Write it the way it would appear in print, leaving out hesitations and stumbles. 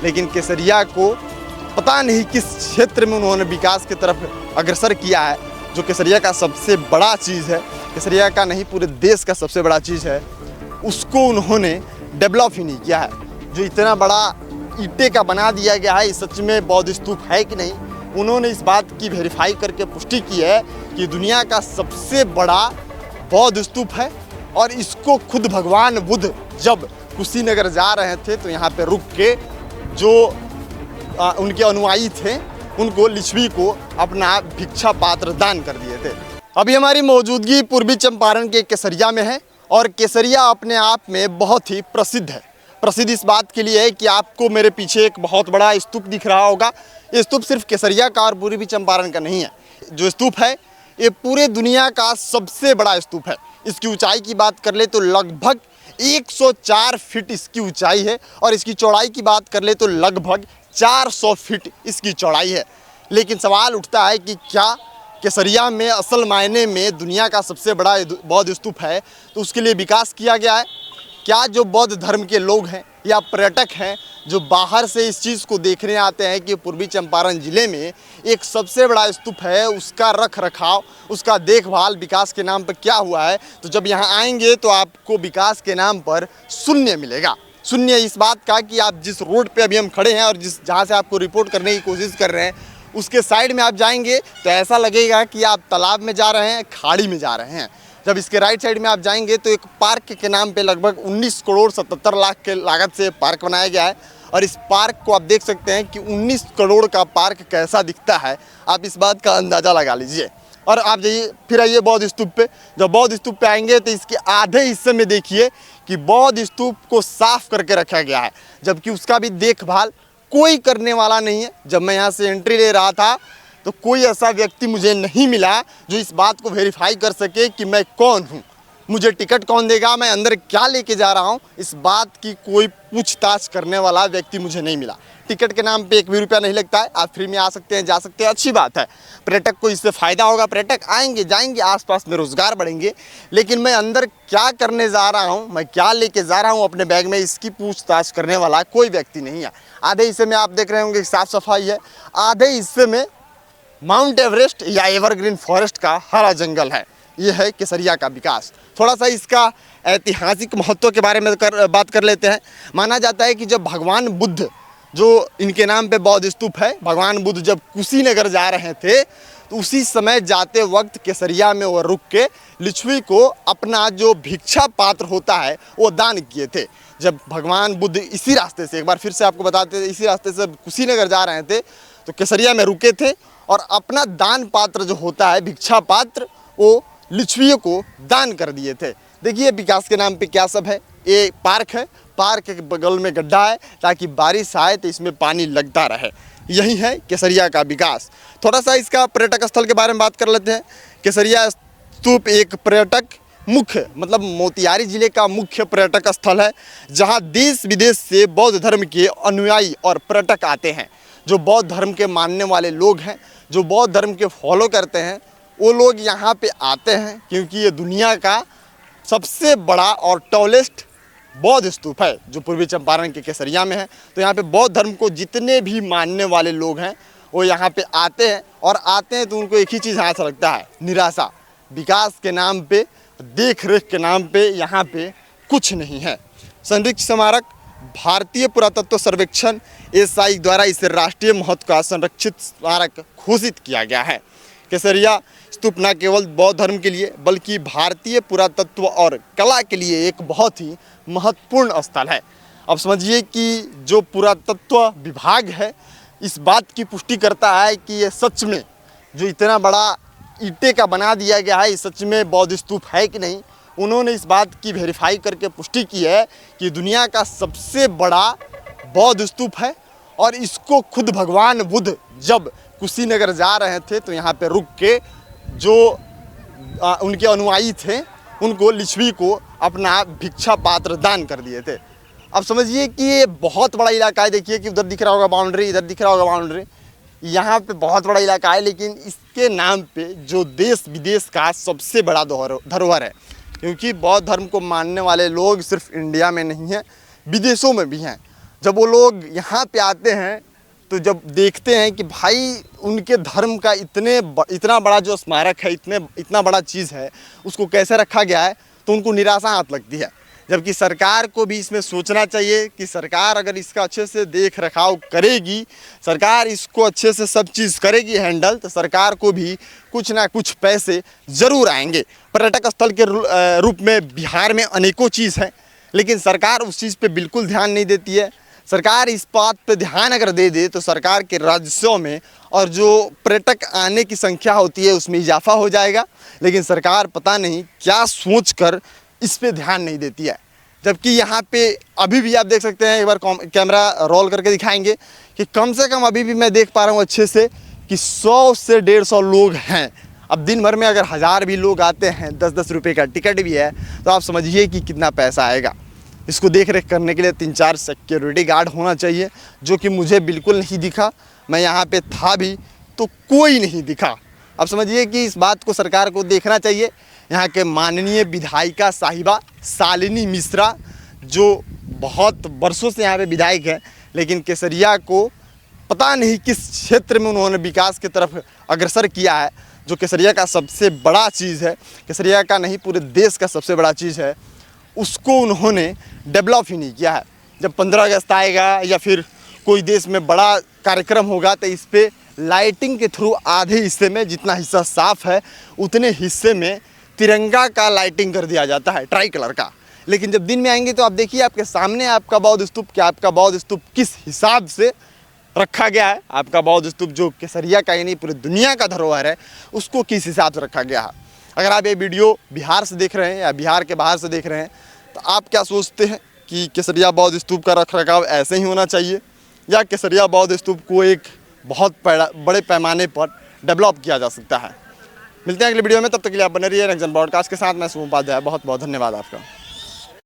लेकिन केसरिया को पता नहीं किस क्षेत्र में उन्होंने विकास की तरफ अग्रसर किया है। जो केसरिया का सबसे बड़ा चीज़ है, केसरिया का नहीं पूरे देश का सबसे बड़ा चीज़ है, उसको उन्होंने डेवलप ही नहीं किया है। जो इतना बड़ा ईंटे का बना दिया गया है, इस सच में बौद्ध स्तूप है कि नहीं, उन्होंने इस बात की वेरीफाई करके पुष्टि की है कि दुनिया का सबसे बड़ा बौद्ध स्तूप है। और इसको खुद भगवान बुद्ध जब कुशीनगर जा रहे थे तो यहाँ पे रुक के जो उनके अनुयायी थे उनको लिच्छवी को अपना भिक्षा पात्र दान कर दिए थे। अभी हमारी मौजूदगी पूर्वी चंपारण के केसरिया में है और केसरिया अपने आप में बहुत ही प्रसिद्ध है। प्रसिद्ध इस बात के लिए है कि आपको मेरे पीछे एक बहुत बड़ा स्तूप दिख रहा होगा। ये स्तूप सिर्फ केसरिया का और पूर्वी चंपारण का नहीं है। जो स्तूप है ये पूरे दुनिया का सबसे बड़ा स्तूप है। इसकी ऊंचाई की बात कर ले तो लगभग 104 फीट इसकी ऊंचाई है और इसकी चौड़ाई की बात कर ले तो लगभग 400 फीट इसकी चौड़ाई है। लेकिन सवाल उठता है कि क्या केसरिया में असल मायने में दुनिया का सबसे बड़ा बौद्ध स्तूप है तो उसके लिए विकास किया गया है? क्या जो बौद्ध धर्म के लोग हैं या पर्यटक हैं जो बाहर से इस चीज़ को देखने आते हैं कि पूर्वी चंपारण ज़िले में एक सबसे बड़ा स्तूप है, उसका रख रखाव, उसका देखभाल विकास के नाम पर क्या हुआ है, तो जब यहाँ आएंगे तो आपको विकास के नाम पर शून्य मिलेगा। शून्य इस बात का कि आप जिस रोड पे अभी हम खड़े हैं और जहाँ से आपको रिपोर्ट करने की कोशिश कर रहे हैं उसके साइड में आप जाएंगे तो ऐसा लगेगा कि आप तालाब में जा रहे हैं, खाड़ी में जा रहे हैं। जब इसके राइट साइड में आप जाएंगे तो एक पार्क के नाम पे लगभग 19 करोड़ 77 लाख के लागत से पार्क बनाया गया है। और इस पार्क को आप देख सकते हैं कि 19 करोड़ का पार्क कैसा दिखता है, आप इस बात का अंदाज़ा लगा लीजिए। और आप जाइए फिर आइए बौद्ध स्तूप पे। जब बौद्ध स्तूप पे आएंगे तो इसके आधे हिस्से में देखिए कि बौद्ध स्तूप को साफ करके रखा गया है, जबकि उसका भी देखभाल कोई करने वाला नहीं है। जब मैं यहाँ से एंट्री ले रहा था तो कोई ऐसा व्यक्ति मुझे नहीं मिला जो इस बात को वेरीफाई कर सके कि मैं कौन हूँ, मुझे टिकट कौन देगा, मैं अंदर क्या लेके जा रहा हूँ, इस बात की कोई पूछताछ करने वाला व्यक्ति मुझे नहीं मिला। टिकट के नाम पे 1 भी रुपया नहीं लगता है, आप फ्री में आ सकते हैं, जा सकते हैं, अच्छी बात है। पर्यटक को इससे फ़ायदा होगा, पर्यटक आएंगे जाएंगे, आसपास में रोज़गार बढ़ेंगे। लेकिन मैं अंदर क्या करने जा रहा हूँ, मैं क्या लेके जा रहा हूँ अपने बैग में, इसकी पूछताछ करने वाला कोई व्यक्ति नहीं है। आधे हिस्से में आप देख रहे होंगे साफ़ सफाई है, आधे हिस्से में माउंट एवरेस्ट या एवरग्रीन फॉरेस्ट का हरा जंगल है। ये है केसरिया का विकास। थोड़ा सा इसका ऐतिहासिक महत्व के बारे में बात कर लेते हैं। माना जाता है कि जब भगवान बुद्ध, जो इनके नाम पे बौद्ध स्तूप है, भगवान बुद्ध जब कुशीनगर जा रहे थे तो उसी समय जाते वक्त केसरिया में वो रुक के लिच्छवी को अपना जो भिक्षा पात्र होता है वो दान किए थे। जब भगवान बुद्ध इसी रास्ते से, एक बार फिर से आपको बताते थे, इसी रास्ते से कुशीनगर जा रहे थे तो केसरिया में रुके थे और अपना दान पात्र जो होता है, भिक्षा पात्र, वो लिच्छवियों को दान कर दिए थे। देखिए विकास के नाम पे क्या सब है। ये पार्क है, पार्क के बगल में गड्ढा है ताकि बारिश आए तो इसमें पानी लगता रहे। यही है केसरिया का विकास। थोड़ा सा इसका पर्यटक स्थल के बारे में बात कर लेते हैं। केसरिया स्तूप एक पर्यटक मुख्य मतलब मोतिहारी जिले का मुख्य पर्यटक स्थल है, जहाँ देश विदेश से बौद्ध धर्म के अनुयायी और पर्यटक आते हैं। जो बौद्ध धर्म के मानने वाले लोग हैं, जो बौद्ध धर्म के फॉलो करते हैं, वो लोग यहाँ पे आते हैं क्योंकि ये दुनिया का सबसे बड़ा और टॉलेस्ट बौद्ध स्तूप है जो पूर्वी चंपारण के केसरिया में है। तो यहाँ पे बौद्ध धर्म को जितने भी मानने वाले लोग हैं वो यहाँ पे आते हैं, और आते हैं तो उनको एक ही चीज़ अच्छा लगता है, निराशा। विकास के नाम पे, देख रेख के नाम पे यहाँ पे कुछ नहीं है। संरक्षित स्मारक भारतीय पुरातत्व सर्वेक्षण एसआई द्वारा इसे राष्ट्रीय महत्व का संरक्षित स्मारक घोषित किया गया है। केसरिया स्तूप न केवल बौद्ध धर्म के लिए बल्कि भारतीय पुरातत्व और कला के लिए एक बहुत ही महत्वपूर्ण स्थल है। अब समझिए कि जो पुरातत्व विभाग है इस बात की पुष्टि करता है कि ये सच में जो इतना बड़ा ईंटे का बना दिया गया है, सच में बौद्ध स्तूप है कि नहीं। उन्होंने इस बात की वेरीफाई करके पुष्टि की है कि दुनिया का सबसे बड़ा बौद्ध स्तूप है। और इसको खुद भगवान बुद्ध जब कुशीनगर जा रहे थे तो यहाँ पे रुक के जो उनके अनुयायी थे उनको लिच्छवी को अपना भिक्षा पात्र दान कर दिए थे। अब समझिए कि ये बहुत बड़ा इलाका है। देखिए कि उधर दिख रहा होगा बाउंड्री, इधर दिख रहा होगा बाउंड्री, यहाँ पे बहुत बड़ा इलाका है। लेकिन इसके नाम पे जो देश विदेश का सबसे बड़ा धरोहर है, क्योंकि बौद्ध धर्म को मानने वाले लोग सिर्फ इंडिया में नहीं हैं, विदेशों में भी हैं। जब वो लोग यहाँ पे आते हैं तो जब देखते हैं कि भाई उनके धर्म का इतना बड़ा जो स्मारक है, इतना बड़ा चीज़ है, उसको कैसे रखा गया है, तो उनको निराशा हाथ लगती है। जबकि सरकार को भी इसमें सोचना चाहिए कि सरकार अगर इसका अच्छे से देख रखाव करेगी, सरकार इसको अच्छे से सब चीज़ करेगी हैंडल, तो सरकार को भी कुछ ना कुछ पैसे ज़रूर आएंगे। पर्यटक स्थल के रूप में बिहार में अनेकों चीज़ हैं, लेकिन सरकार उस चीज़ पे बिल्कुल ध्यान नहीं देती है। सरकार इस बात पे ध्यान अगर दे दे तो सरकार के राजस्व में और जो पर्यटक आने की संख्या होती है उसमें इजाफा हो जाएगा। लेकिन सरकार पता नहीं क्या सोचकर इस पे ध्यान नहीं देती है। जबकि यहाँ पे अभी भी आप देख सकते हैं, एक बार कैमरा रोल करके दिखाएंगे कि कम से कम अभी भी मैं देख पा रहा हूँ अच्छे से कि 100 से 150 लोग हैं। अब दिन भर में अगर 1000 भी लोग आते हैं, 10-10 रुपये का टिकट भी है, तो आप समझिए कि कितना पैसा आएगा। इसको देख रेख करने के लिए 3-4 सिक्योरिटी गार्ड होना चाहिए, जो कि मुझे बिल्कुल नहीं दिखा। मैं यहाँ पे था भी तो कोई नहीं दिखा। अब समझिए कि इस बात को सरकार को देखना चाहिए। यहाँ के माननीय विधायिका साहिबा शालिनी मिश्रा, जो बहुत वर्षों से यहाँ पे विधायक है, लेकिन केसरिया को पता नहीं किस क्षेत्र में उन्होंने विकास की तरफ अग्रसर किया है, जो केसरिया का सबसे बड़ा चीज़ है, केसरिया का नहीं पूरे देश का सबसे बड़ा चीज़ है, उसको उन्होंने डेवलप ही नहीं किया है। जब 15 अगस्त आएगा या फिर कोई देश में बड़ा कार्यक्रम होगा तो इस पर लाइटिंग के थ्रू आधे हिस्से में, जितना हिस्सा साफ़ है उतने हिस्से में तिरंगा का लाइटिंग कर दिया जाता है, ट्राई कलर का। लेकिन जब दिन में आएंगे तो आप देखिए आपके सामने आपका बौद्ध स्तूप, क्या आपका बौद्ध स्तूप किस हिसाब से रखा गया है। आपका बौद्ध स्तूप जो केसरिया का यानी पूरी दुनिया का धरोहर है, उसको किस हिसाब से रखा गया है। अगर आप ये वीडियो बिहार से देख रहे हैं या बिहार के बाहर से देख रहे हैं, तो आप क्या सोचते हैं कि केसरिया बौद्ध स्तूप का रख रखाव ऐसे ही होना चाहिए, या केसरिया बौद्ध स्तूप को एक बहुत बड़े पैमाने पर डेवलप किया जा सकता है। मिलते हैं अगले वीडियो में, तब तक के लिए आप बने रहिए नेक्स्ट जन ब्रॉडकास्ट के साथ। मैं शुभम उपाध्याय, बहुत बहुत धन्यवाद आपका।